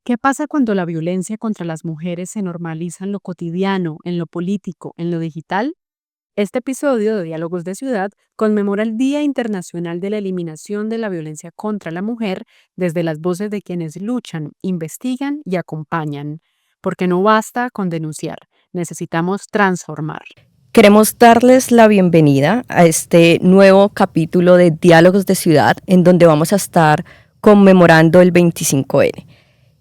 ¿Qué pasa cuando la violencia contra las mujeres se normaliza en lo cotidiano, en lo político, en lo digital? Este episodio de Diálogos de Ciudad conmemora el Día Internacional de la Eliminación de la Violencia contra la Mujer desde las voces de quienes luchan, investigan y acompañan. Porque no basta con denunciar, necesitamos transformar. Queremos darles la bienvenida a este nuevo capítulo de Diálogos de Ciudad, en donde vamos a estar conmemorando el 25N.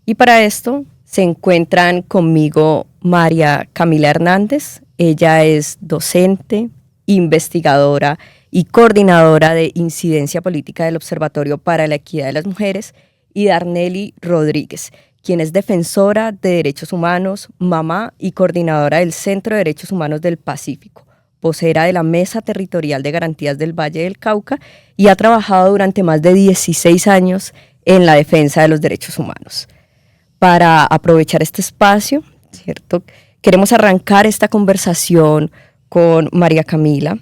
Y para esto se encuentran conmigo María Camila Hernández. Ella es docente, investigadora y coordinadora de incidencia política del Observatorio para la Equidad de las Mujeres, y Darnely Rodríguez, quien es defensora de derechos humanos, mamá y coordinadora del Centro de Derechos Humanos del Pacífico, vocera de la Mesa Territorial de Garantías del Valle del Cauca, y ha trabajado durante más de 16 años en la defensa de los derechos humanos. Para aprovechar este espacio, ¿cierto?, queremos arrancar esta conversación con María Camila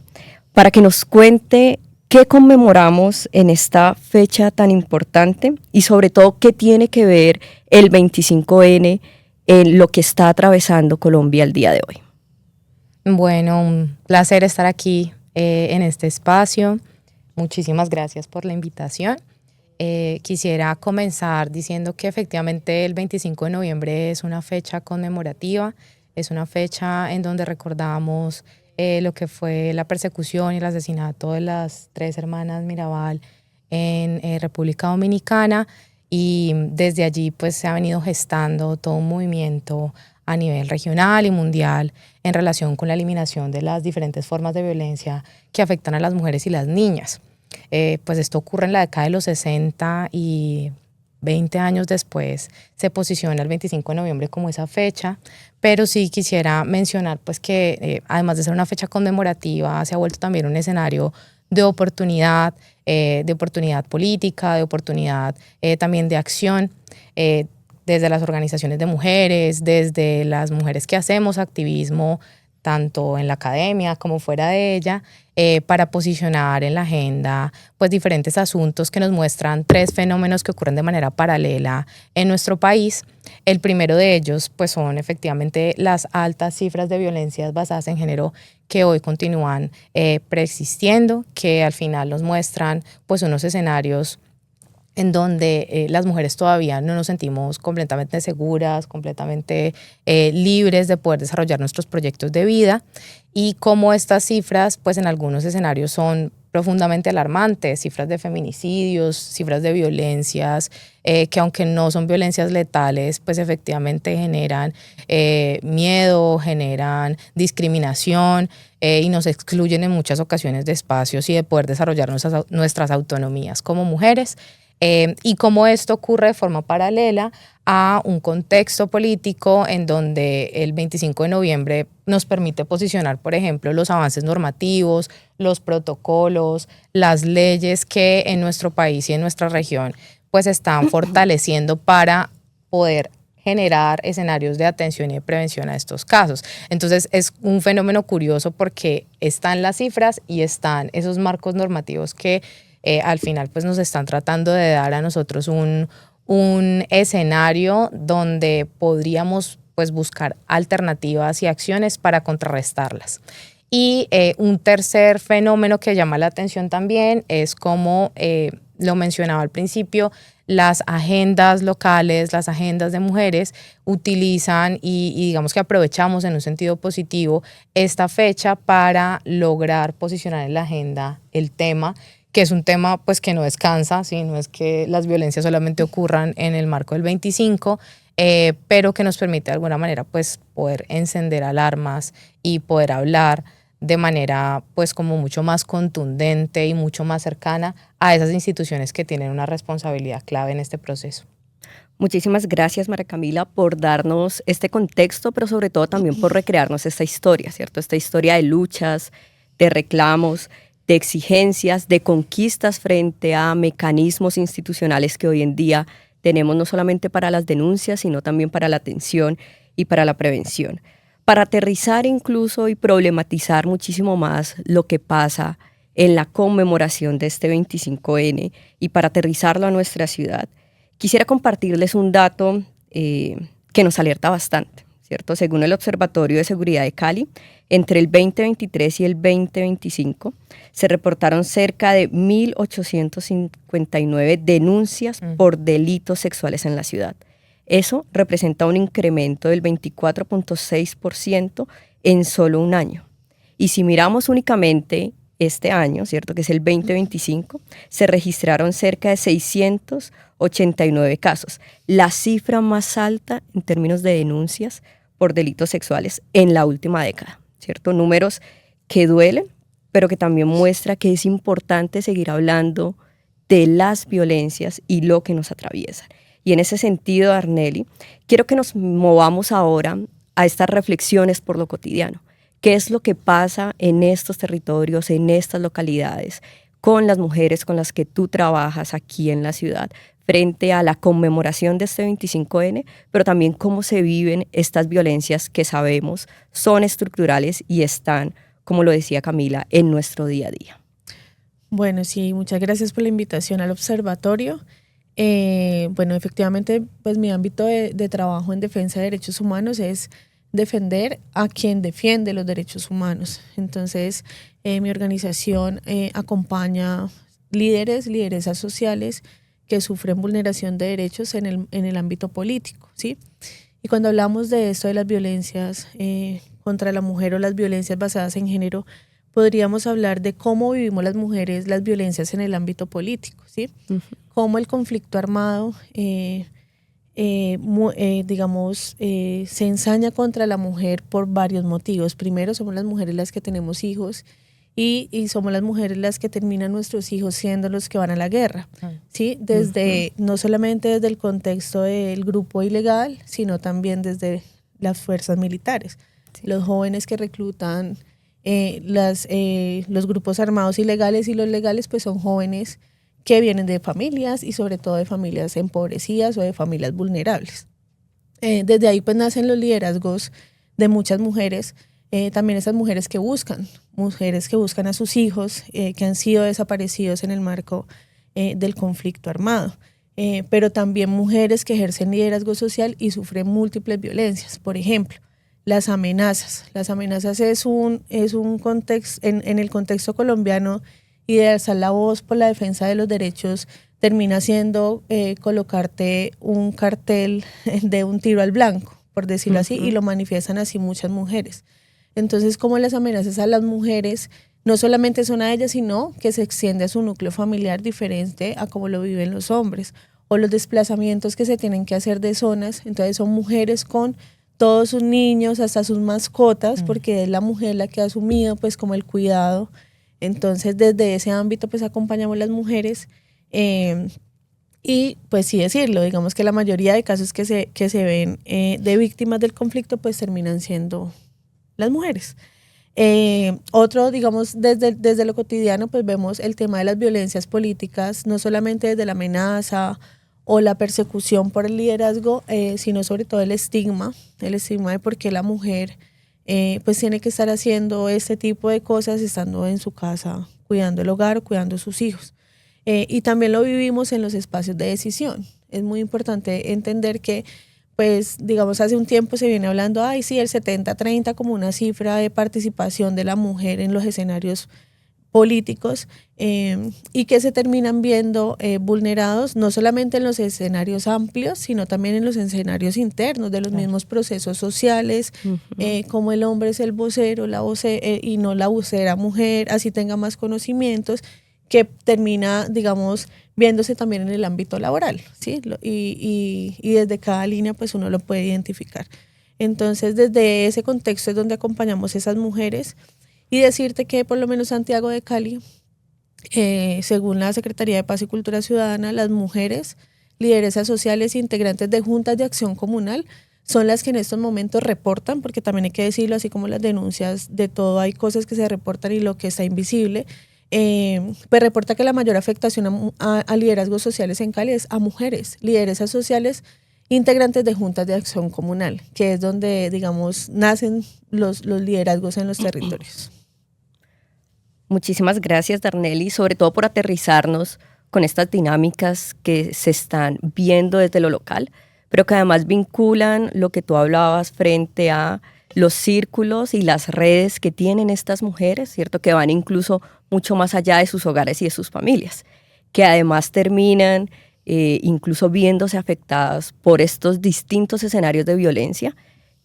para que nos cuente qué conmemoramos en esta fecha tan importante y sobre todo qué tiene que ver el 25N en lo que está atravesando Colombia el día de hoy. Bueno, un placer estar aquí en este espacio. Muchísimas gracias por la invitación. Quisiera comenzar diciendo que efectivamente el 25 de noviembre es una fecha conmemorativa, es una fecha en donde recordamos lo que fue la persecución y el asesinato de las 3 hermanas Mirabal en República Dominicana, y desde allí pues se ha venido gestando todo un movimiento a nivel regional y mundial en relación con la eliminación de las diferentes formas de violencia que afectan a las mujeres y las niñas. Pues esto ocurre en la década de los 60 y 20 años después se posiciona el 25 de noviembre como esa fecha, pero sí quisiera mencionar pues que además de ser una fecha conmemorativa, se ha vuelto también un escenario de oportunidad política, de oportunidad también de acción, desde las organizaciones de mujeres, desde las mujeres que hacemos activismo, tanto en la academia como fuera de ella, para posicionar en la agenda pues diferentes asuntos que nos muestran 3 fenómenos que ocurren de manera paralela en nuestro país. El primero de ellos pues son efectivamente las altas cifras de violencias basadas en género que hoy continúan preexistiendo, que al final nos muestran pues unos escenarios en donde las mujeres todavía no nos sentimos completamente seguras, completamente libres de poder desarrollar nuestros proyectos de vida, y cómo estas cifras pues en algunos escenarios son profundamente alarmantes, cifras de feminicidios, cifras de violencias que aunque no son violencias letales, pues efectivamente generan miedo, generan discriminación y nos excluyen en muchas ocasiones de espacios y de poder desarrollar nuestras autonomías como mujeres. Y cómo esto ocurre de forma paralela a un contexto político en donde el 25 de noviembre nos permite posicionar, por ejemplo, los avances normativos, los protocolos, las leyes que en nuestro país y en nuestra región pues están fortaleciendo para poder generar escenarios de atención y de prevención a estos casos. Entonces es un fenómeno curioso porque están las cifras y están esos marcos normativos que al final pues nos están tratando de dar a nosotros un escenario donde podríamos pues buscar alternativas y acciones para contrarrestarlas. Y un tercer fenómeno que llama la atención también es como lo mencionaba al principio, las agendas locales, las agendas de mujeres utilizan y digamos que aprovechamos en un sentido positivo esta fecha para lograr posicionar en la agenda el tema, que es un tema pues que no descansa, ¿sí? No es que las violencias solamente ocurran en el marco del 25, pero que nos permite de alguna manera pues poder encender alarmas y poder hablar de manera pues como mucho más contundente y mucho más cercana a esas instituciones que tienen una responsabilidad clave en este proceso. Muchísimas gracias, María Camila, por darnos este contexto, pero sobre todo también por recrearnos esta historia, ¿cierto? Esta historia de luchas, de reclamos, de exigencias, de conquistas frente a mecanismos institucionales que hoy en día tenemos no solamente para las denuncias, sino también para la atención y para la prevención. Para aterrizar incluso y problematizar muchísimo más lo que pasa en la conmemoración de este 25N y para aterrizarlo a nuestra ciudad, quisiera compartirles un dato que nos alerta bastante, ¿cierto? Según el Observatorio de Seguridad de Cali, entre el 2023 y el 2025 se reportaron cerca de 1.859 denuncias por delitos sexuales en la ciudad. Eso representa un incremento del 24.6% en solo un año. Y si miramos únicamente este año, ¿cierto?, que es el 2025, se registraron cerca de 689 casos, la cifra más alta en términos de denuncias por delitos sexuales en la última década, ¿cierto? Números que duelen, pero que también muestra que es importante seguir hablando de las violencias y lo que nos atraviesa. Y en ese sentido, Arnely, quiero que nos movamos ahora a estas reflexiones por lo cotidiano. ¿Qué es lo que pasa en estos territorios, en estas localidades, con las mujeres con las que tú trabajas aquí en la ciudad, frente a la conmemoración de este 25N, pero también cómo se viven estas violencias que sabemos son estructurales y están, como lo decía Camila, en nuestro día a día? Bueno, sí, muchas gracias por la invitación al observatorio. Bueno, efectivamente, pues mi ámbito de trabajo en defensa de derechos humanos es defender a quien defiende los derechos humanos. Entonces, mi organización acompaña lideresas sociales que sufren vulneración de derechos en el ámbito político, ¿sí? Y cuando hablamos de esto, de las violencias contra la mujer o las violencias basadas en género, podríamos hablar de cómo vivimos las mujeres las violencias en el ámbito político, ¿sí? Uh-huh. Cómo el conflicto armado, se ensaña contra la mujer por varios motivos. Primero, somos las mujeres las que tenemos hijos y somos las mujeres las que terminan nuestros hijos siendo los que van a la guerra, ¿sí? Desde, no solamente desde el contexto del grupo ilegal, sino también desde las fuerzas militares. Sí. Los jóvenes que reclutan los grupos armados ilegales y los legales, pues son jóvenes que vienen de familias y sobre todo de familias empobrecidas o de familias vulnerables. Desde ahí pues nacen los liderazgos de muchas mujeres, también esas mujeres que buscan a sus hijos que han sido desaparecidos en el marco del conflicto armado, pero también mujeres que ejercen liderazgo social y sufren múltiples violencias. Por ejemplo, las amenazas. Las amenazas es un contexto, en el contexto colombiano, y de alzar la voz por la defensa de los derechos termina siendo colocarte un cartel de un tiro al blanco, por decirlo así, y lo manifiestan así muchas mujeres. Entonces, como las amenazas a las mujeres no solamente son a ellas, sino que se extiende a su núcleo familiar diferente a como lo viven los hombres, o los desplazamientos que se tienen que hacer de zonas. Entonces son mujeres con todos sus niños, hasta sus mascotas, porque es la mujer la que ha asumido pues como el cuidado. Entonces desde ese ámbito pues acompañamos a las mujeres y pues sí decirlo, digamos que la mayoría de casos que se ven de víctimas del conflicto pues terminan siendo las mujeres. Otro, digamos, desde lo cotidiano pues vemos el tema de las violencias políticas, no solamente desde la amenaza o la persecución por el liderazgo, sino sobre todo el estigma de por qué la mujer pues tiene que estar haciendo este tipo de cosas estando en su casa, cuidando el hogar o cuidando a sus hijos. Y también lo vivimos en los espacios de decisión. Es muy importante entender que, pues, digamos, hace un tiempo se viene hablando, el 70-30 como una cifra de participación de la mujer en los escenarios políticos, y que se terminan viendo vulnerados no solamente en los escenarios amplios, sino también en los escenarios internos de los mismos procesos sociales, como el hombre es el vocero, y no la vocera mujer, así tenga más conocimientos, que termina, digamos, viéndose también en el ámbito laboral, ¿sí? Y desde cada línea pues uno lo puede identificar. Entonces desde ese contexto es donde acompañamos a esas mujeres. Y decirte que por lo menos Santiago de Cali, según la Secretaría de Paz y Cultura Ciudadana, las mujeres, lideresas sociales e integrantes de juntas de acción comunal son las que en estos momentos reportan, porque también hay que decirlo, así como las denuncias de todo, hay cosas que se reportan y lo que está invisible, pues reporta que la mayor afectación a liderazgos sociales en Cali es a mujeres, lideresas sociales integrantes de juntas de acción comunal, que es donde, digamos, nacen los liderazgos en los territorios. Muchísimas gracias, Arnely, sobre todo por aterrizarnos con estas dinámicas que se están viendo desde lo local, pero que además vinculan lo que tú hablabas frente a los círculos y las redes que tienen estas mujeres, ¿cierto? Que van incluso mucho más allá de sus hogares y de sus familias, que además terminan incluso viéndose afectadas por estos distintos escenarios de violencia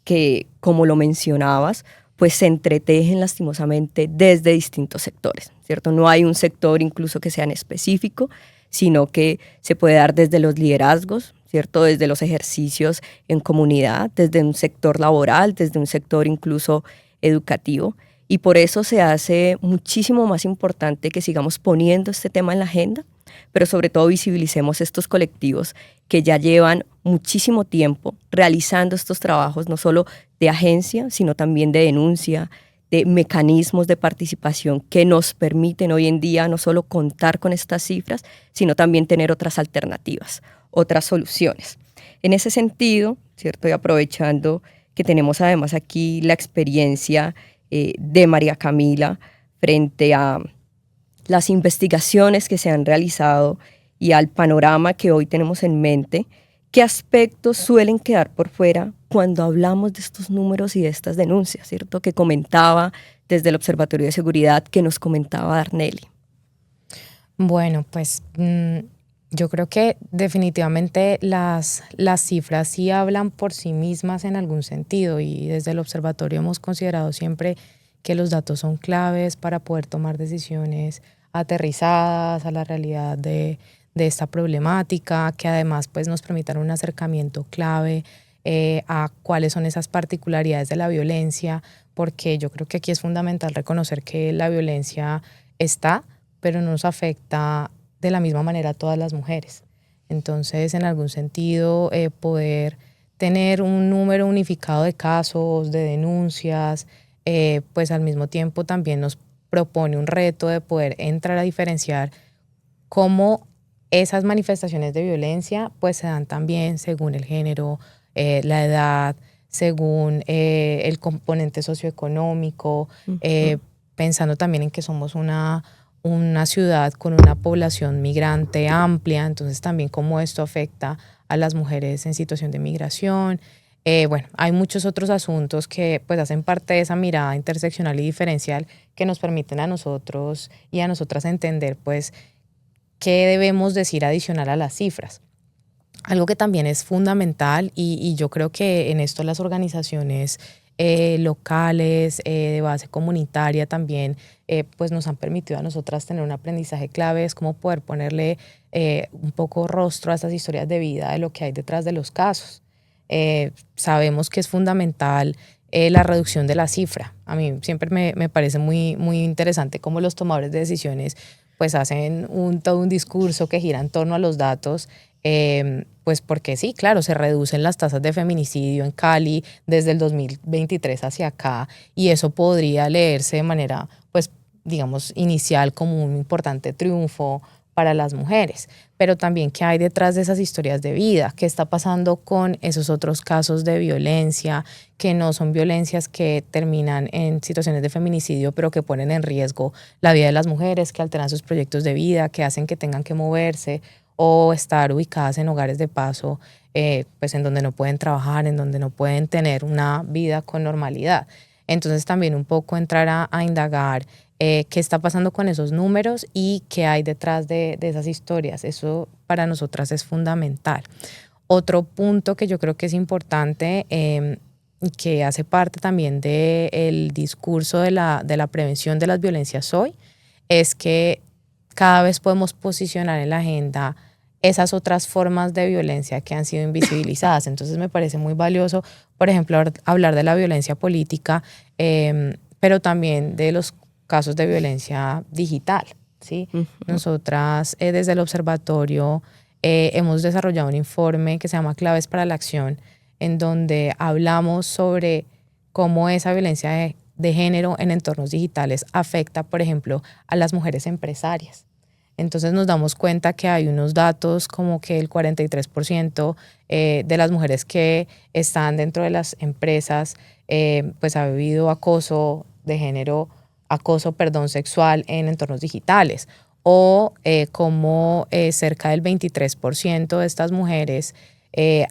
que, como lo mencionabas, pues se entretejen lastimosamente desde distintos sectores, ¿cierto? No hay un sector incluso que sea en específico, sino que se puede dar desde los liderazgos, ¿cierto? Desde los ejercicios en comunidad, desde un sector laboral, desde un sector incluso educativo. Y por eso se hace muchísimo más importante que sigamos poniendo este tema en la agenda, pero sobre todo visibilicemos estos colectivos que ya llevan muchísimo tiempo realizando estos trabajos, no solo de agencia, sino también de denuncia, de mecanismos de participación que nos permiten hoy en día no solo contar con estas cifras, sino también tener otras alternativas, otras soluciones. En ese sentido, ¿cierto? Y aprovechando que tenemos además aquí la experiencia de María Camila frente a las investigaciones que se han realizado y al panorama que hoy tenemos en mente, ¿qué aspectos suelen quedar por fuera cuando hablamos de estos números y de estas denuncias, ¿cierto? Que comentaba desde el Observatorio de Seguridad, que nos comentaba Darnelly. Bueno, pues yo creo que definitivamente las cifras sí hablan por sí mismas en algún sentido, y desde el observatorio hemos considerado siempre que los datos son claves para poder tomar decisiones aterrizadas a la realidad de esta problemática, que además pues nos permitan un acercamiento clave a cuáles son esas particularidades de la violencia, porque yo creo que aquí es fundamental reconocer que la violencia está, pero no nos afecta de la misma manera a todas las mujeres. Entonces, en algún sentido, poder tener un número unificado de casos, de denuncias, pues al mismo tiempo también nos propone un reto de poder entrar a diferenciar cómo esas manifestaciones de violencia pues se dan también según el género, la edad, según el componente socioeconómico, pensando también en que somos una ciudad con una población migrante amplia, entonces también cómo esto afecta a las mujeres en situación de migración. Bueno, hay muchos otros asuntos que pues hacen parte de esa mirada interseccional y diferencial que nos permiten a nosotros y a nosotras entender pues qué debemos decir adicional a las cifras. Algo que también es fundamental y yo creo que en esto las organizaciones locales, de base comunitaria también, pues nos han permitido a nosotras tener un aprendizaje clave, es cómo poder ponerle un poco rostro a estas historias de vida, de lo que hay detrás de los casos. Sabemos que es fundamental la reducción de la cifra. A mí siempre me parece muy, muy interesante cómo los tomadores de decisiones pues hacen todo un discurso que gira en torno a los datos, pues porque sí, claro, se reducen las tasas de feminicidio en Cali desde el 2023 hacia acá, y eso podría leerse de manera, pues, digamos, inicial como un importante triunfo para las mujeres, pero también qué hay detrás de esas historias de vida, qué está pasando con esos otros casos de violencia, que no son violencias que terminan en situaciones de feminicidio, pero que ponen en riesgo la vida de las mujeres, que alteran sus proyectos de vida, que hacen que tengan que moverse o estar ubicadas en hogares de paso, pues en donde no pueden trabajar, en donde no pueden tener una vida con normalidad. Entonces también un poco entrar a indagar qué está pasando con esos números y qué hay detrás de esas historias. Eso para nosotras es fundamental. Otro punto que yo creo que es importante, que hace parte también del discurso de la prevención de las violencias hoy, es que cada vez podemos posicionar en la agenda esas otras formas de violencia que han sido invisibilizadas. Entonces me parece muy valioso, por ejemplo, hablar de la violencia política, pero también de los casos de violencia digital, ¿sí? Nosotras desde el observatorio hemos desarrollado un informe que se llama Claves para la Acción, en donde hablamos sobre cómo esa violencia de género en entornos digitales afecta, por ejemplo, a las mujeres empresarias. Entonces nos damos cuenta que hay unos datos como que el 43% de las mujeres que están dentro de las empresas pues ha vivido acoso de género, sexual en entornos digitales, o como cerca del 23% de estas mujeres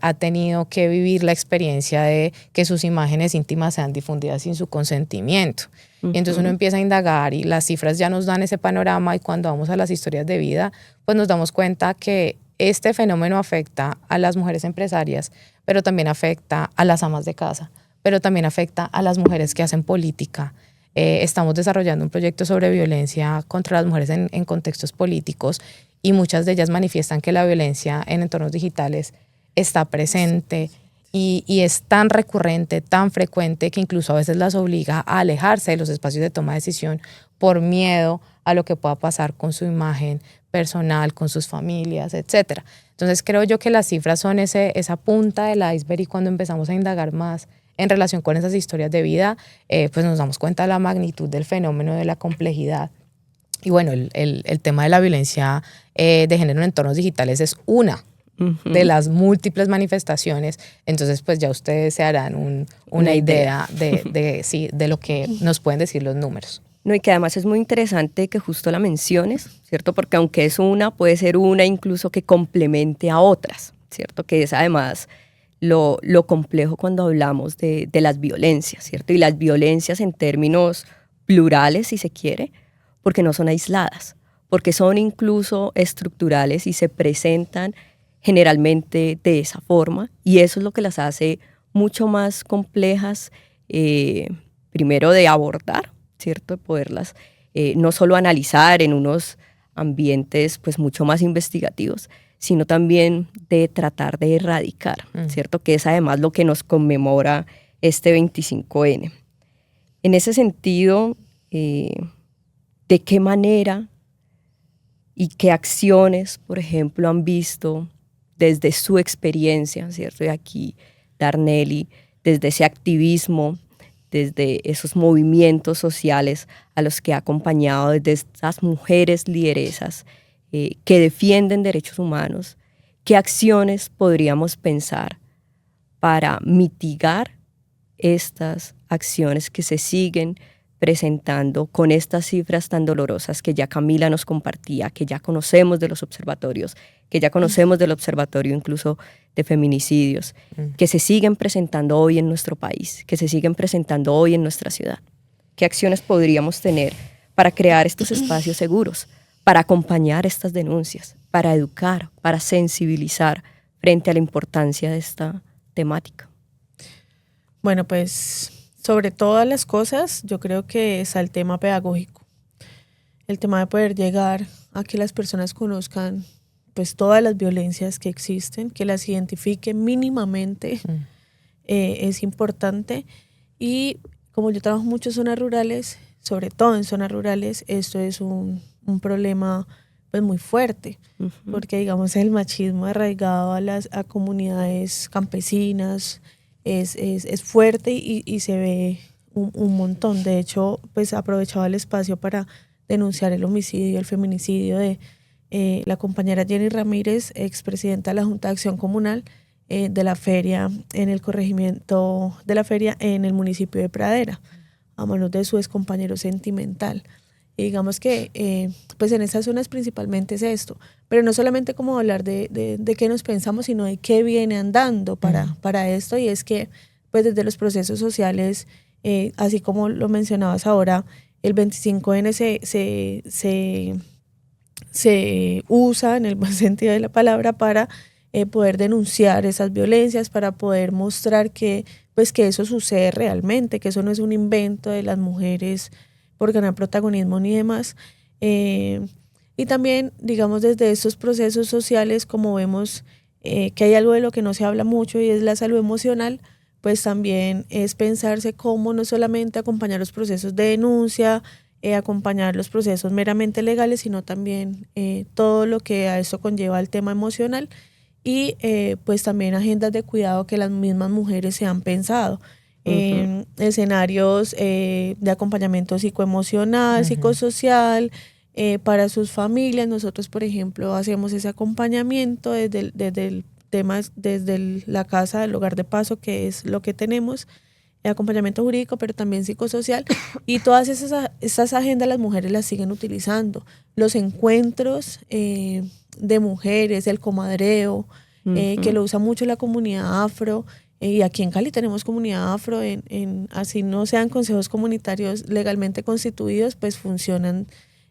ha tenido que vivir la experiencia de que sus imágenes íntimas sean difundidas sin su consentimiento. Y entonces uno empieza a indagar y las cifras ya nos dan ese panorama, y cuando vamos a las historias de vida, pues nos damos cuenta que este fenómeno afecta a las mujeres empresarias, pero también afecta a las amas de casa, pero también afecta a las mujeres que hacen política. Estamos desarrollando un proyecto sobre violencia contra las mujeres en contextos políticos, y muchas de ellas manifiestan que la violencia en entornos digitales está presente y es tan recurrente, tan frecuente, que incluso a veces las obliga a alejarse de los espacios de toma de decisión por miedo a lo que pueda pasar con su imagen personal, con sus familias, etc. Entonces creo yo que las cifras son esa punta del iceberg, y cuando empezamos a indagar más en relación con esas historias de vida, pues nos damos cuenta de la magnitud del fenómeno, de la complejidad. Y bueno, el tema de la violencia de género en entornos digitales es una de las múltiples manifestaciones. Entonces pues ya ustedes se harán una idea de lo que nos pueden decir los números. No, y que además es muy interesante que justo la menciones, ¿cierto? Porque aunque es una, puede ser una incluso que complemente a otras, ¿cierto? Que es además lo complejo cuando hablamos de las violencias, ¿cierto? Y las violencias en términos plurales, si se quiere, porque no son aisladas, porque son incluso estructurales y se presentan generalmente de esa forma, y eso es lo que las hace mucho más complejas, primero de abordar, ¿cierto? De poderlas no solo analizar en unos ambientes pues mucho más investigativos, sino también de tratar de erradicar, ¿cierto? Que es además lo que nos conmemora este 25N. En ese sentido, ¿de qué manera y qué acciones, por ejemplo, han visto desde su experiencia, ¿cierto? Y aquí Darnelly, desde ese activismo, desde esos movimientos sociales a los que ha acompañado, desde estas mujeres lideresas que defienden derechos humanos, qué acciones podríamos pensar para mitigar estas acciones que se siguen presentando con estas cifras tan dolorosas que ya Camila nos compartía, que ya conocemos de los observatorios, que ya conocemos del observatorio incluso de feminicidios, que se siguen presentando hoy en nuestro país, que se siguen presentando hoy en nuestra ciudad? ¿Qué acciones podríamos tener para crear estos espacios seguros, para acompañar estas denuncias, para educar, para sensibilizar frente a la importancia de esta temática? Bueno, pues sobre todas las cosas, yo creo que es el tema pedagógico. El tema de poder llegar a que las personas conozcan pues todas las violencias que existen, que las identifiquen mínimamente, es importante. Y como yo trabajo mucho en zonas rurales, sobre todo en zonas rurales, esto es un problema pues muy fuerte, porque digamos el machismo arraigado a comunidades campesinas es fuerte y se ve un montón. De hecho, pues aprovechaba el espacio para denunciar el homicidio, el feminicidio de la compañera Jenny Ramírez, expresidenta de la Junta de Acción Comunal de la feria, en el corregimiento de la feria en el municipio de Pradera, a manos de su excompañero sentimental. Y digamos que pues en esas zonas principalmente es esto, pero no solamente como hablar de qué nos pensamos, sino de qué viene andando para esto, y es que pues desde los procesos sociales, así como lo mencionabas ahora, el 25N se usa en el buen sentido de la palabra para poder denunciar esas violencias, para poder mostrar que eso sucede realmente, que eso no es un invento de las mujeres por ganar protagonismo ni demás. Y también, digamos, desde estos procesos sociales, como vemos que hay algo de lo que no se habla mucho y es la salud emocional, pues también es pensarse cómo no solamente acompañar los procesos de denuncia, acompañar los procesos meramente legales, sino también todo lo que a eso conlleva el tema emocional, y pues también agendas de cuidado que las mismas mujeres se han pensado. Escenarios de acompañamiento psicoemocional, psicosocial, para sus familias. Nosotros, por ejemplo, hacemos ese acompañamiento desde el tema, desde la casa del hogar de paso, que es lo que tenemos, acompañamiento jurídico, pero también psicosocial, y todas esas agendas las mujeres las siguen utilizando. Los encuentros de mujeres, el comadreo, que lo usa mucho la comunidad afro. Y aquí en Cali tenemos comunidad afro, así no sean consejos comunitarios legalmente constituidos, pues funcionan,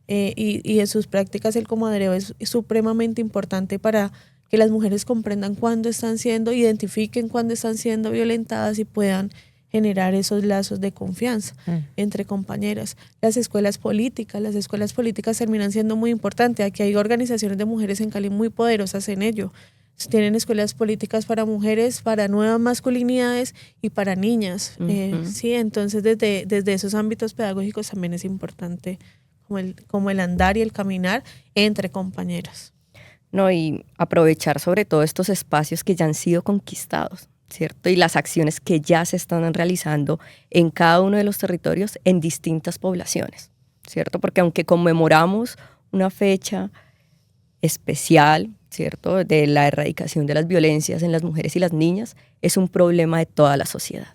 y en sus prácticas el comadreo es supremamente importante para que las mujeres comprendan cuándo están siendo, identifiquen cuándo están siendo violentadas y puedan generar esos lazos de confianza entre compañeras. Las escuelas políticas terminan siendo muy importantes. Aquí hay organizaciones de mujeres en Cali muy poderosas en ello. Tienen escuelas políticas para mujeres, para nuevas masculinidades y para niñas. Sí, entonces desde esos ámbitos pedagógicos también es importante como el andar y el caminar entre compañeras. No, y aprovechar sobre todo estos espacios que ya han sido conquistados, ¿cierto? Y las acciones que ya se están realizando en cada uno de los territorios en distintas poblaciones, ¿cierto? Porque aunque conmemoramos una fecha especial, ¿cierto?, de la erradicación de las violencias en las mujeres y las niñas, es un problema de toda la sociedad.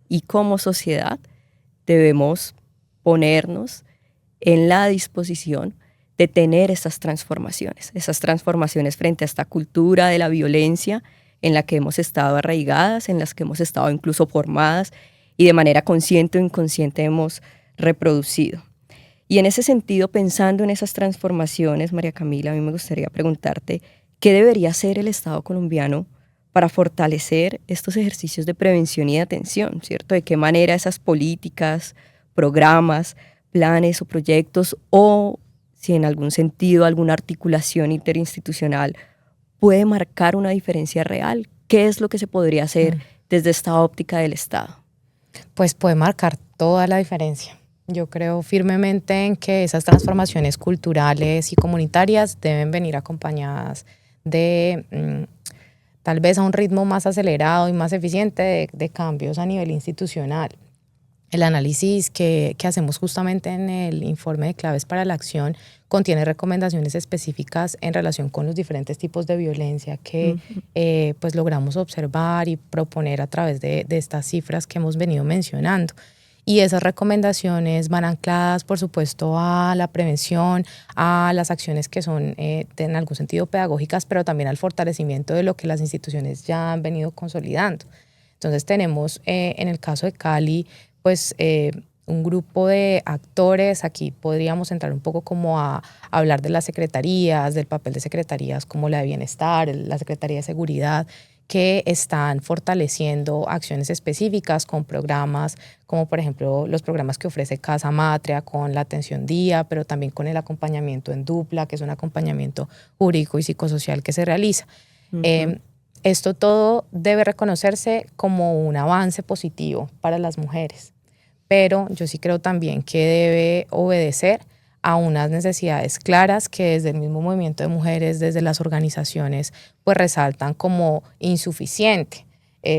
Y como sociedad debemos ponernos en la disposición de tener esas transformaciones frente a esta cultura de la violencia en la que hemos estado arraigadas, en las que hemos estado incluso formadas y de manera consciente o inconsciente hemos reproducido. Y en ese sentido, pensando en esas transformaciones, María Camila, a mí me gustaría preguntarte, ¿qué debería hacer el Estado colombiano para fortalecer estos ejercicios de prevención y de atención, ¿cierto? ¿De qué manera esas políticas, programas, planes o proyectos, o si en algún sentido alguna articulación interinstitucional puede marcar una diferencia real? ¿Qué es lo que se podría hacer desde esta óptica del Estado? Pues puede marcar toda la diferencia. Yo creo firmemente en que esas transformaciones culturales y comunitarias deben venir acompañadas de tal vez a un ritmo más acelerado y más eficiente de cambios a nivel institucional. El análisis que hacemos justamente en el informe de claves para la acción contiene recomendaciones específicas en relación con los diferentes tipos de violencia que pues logramos observar y proponer a través de estas cifras que hemos venido mencionando. Y esas recomendaciones van ancladas, por supuesto, a la prevención, a las acciones que son en algún sentido pedagógicas, pero también al fortalecimiento de lo que las instituciones ya han venido consolidando. Entonces tenemos en el caso de Cali, pues un grupo de actores. Aquí podríamos entrar un poco como a hablar de las secretarías, del papel de secretarías como la de Bienestar, la Secretaría de Seguridad, que están fortaleciendo acciones específicas con programas como por ejemplo los programas que ofrece Casa Matria con la atención día, pero también con el acompañamiento en dupla, que es un acompañamiento jurídico y psicosocial que se realiza. Esto todo debe reconocerse como un avance positivo para las mujeres, pero yo sí creo también que debe obedecer a unas necesidades claras que desde el mismo movimiento de mujeres, desde las organizaciones, pues resaltan como insuficiente.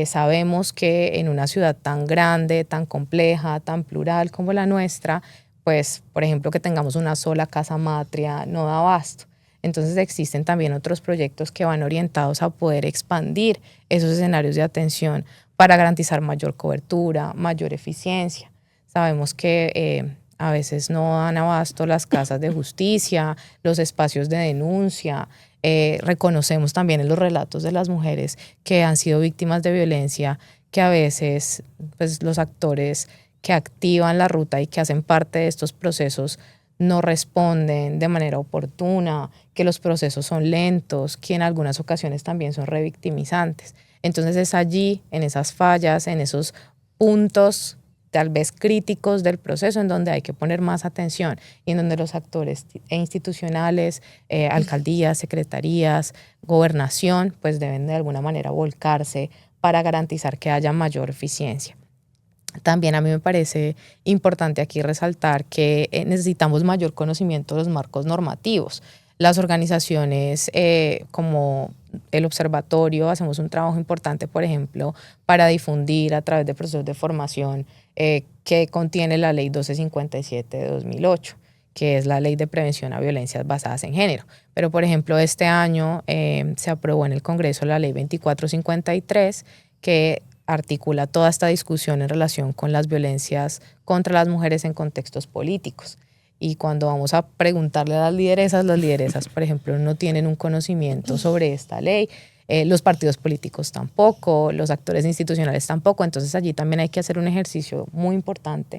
Sabemos que en una ciudad tan grande, tan compleja, tan plural como la nuestra, pues, por ejemplo, que tengamos una sola casa matria no da abasto. Entonces existen también otros proyectos que van orientados a poder expandir esos escenarios de atención para garantizar mayor cobertura, mayor eficiencia. Sabemos que a veces no dan abasto las casas de justicia, los espacios de denuncia. Reconocemos también en los relatos de las mujeres que han sido víctimas de violencia, que a veces pues, los actores que activan la ruta y que hacen parte de estos procesos no responden de manera oportuna, que los procesos son lentos, que en algunas ocasiones también son revictimizantes. Entonces es allí, en esas fallas, en esos puntos tal vez críticos del proceso en donde hay que poner más atención y en donde los actores institucionales, alcaldías, secretarías, gobernación, pues deben de alguna manera volcarse para garantizar que haya mayor eficiencia. También a mí me parece importante aquí resaltar que necesitamos mayor conocimiento de los marcos normativos. Las organizaciones como el observatorio hacemos un trabajo importante, por ejemplo, para difundir a través de procesos de formación que contiene la Ley 1257 de 2008, que es la Ley de Prevención a Violencias Basadas en Género. Pero, por ejemplo, este año se aprobó en el Congreso la Ley 2453, que articula toda esta discusión en relación con las violencias contra las mujeres en contextos políticos. Y cuando vamos a preguntarle a las lideresas, por ejemplo, no tienen un conocimiento sobre esta ley. los partidos políticos tampoco, los actores institucionales tampoco. Entonces allí también hay que hacer un ejercicio muy importante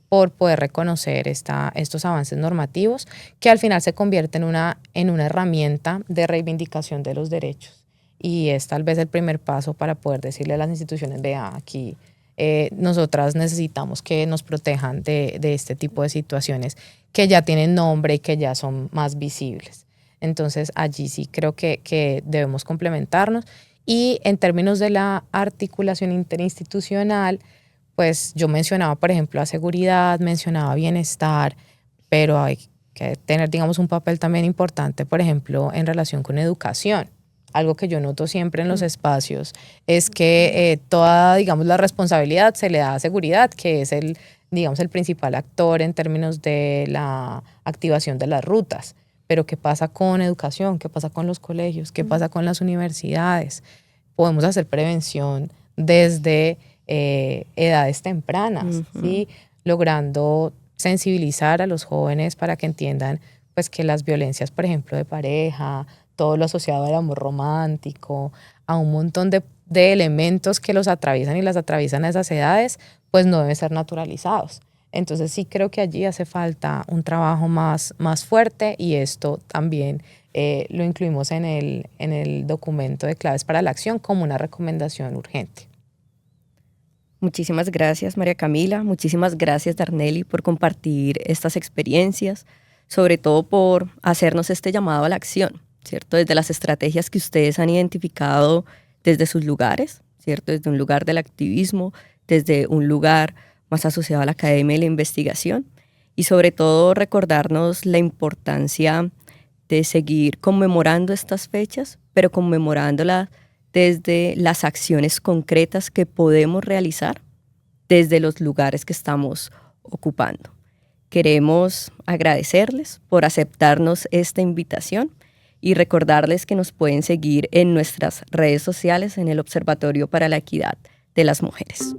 por poder reconocer estos avances normativos que al final se convierten en una herramienta de reivindicación de los derechos. Y es tal vez el primer paso para poder decirle a las instituciones, vea, aquí nosotras necesitamos que nos protejan de este tipo de situaciones que ya tienen nombre y que ya son más visibles. Entonces allí sí creo que debemos complementarnos. Y en términos de la articulación interinstitucional, pues yo mencionaba, por ejemplo, a seguridad, mencionaba bienestar, pero hay que tener, digamos, un papel también importante, por ejemplo, en relación con educación. Algo que yo noto siempre en los espacios es que toda, digamos, la responsabilidad se le da a seguridad, que es digamos, el principal actor en términos de la activación de las rutas. Pero ¿qué pasa con educación? ¿Qué pasa con los colegios? ¿Qué pasa con las universidades? Podemos hacer prevención desde edades tempranas, ¿sí? Logrando sensibilizar a los jóvenes para que entiendan pues, que las violencias, por ejemplo, de pareja, todo lo asociado al amor romántico, a un montón de elementos que los atraviesan y las atraviesan a esas edades, pues no deben ser naturalizados. Entonces sí creo que allí hace falta un trabajo más fuerte y esto también lo incluimos en el documento de claves para la acción como una recomendación urgente. Muchísimas gracias, María Camila. Muchísimas gracias, Darnely, por compartir estas experiencias, sobre todo por hacernos este llamado a la acción, ¿cierto? Desde las estrategias que ustedes han identificado desde sus lugares, ¿cierto? Desde un lugar del activismo, desde un lugar más asociado a la academia y la investigación, y sobre todo recordarnos la importancia de seguir conmemorando estas fechas, pero conmemorándolas desde las acciones concretas que podemos realizar desde los lugares que estamos ocupando. Queremos agradecerles por aceptarnos esta invitación y recordarles que nos pueden seguir en nuestras redes sociales en el Observatorio para la Equidad de las Mujeres.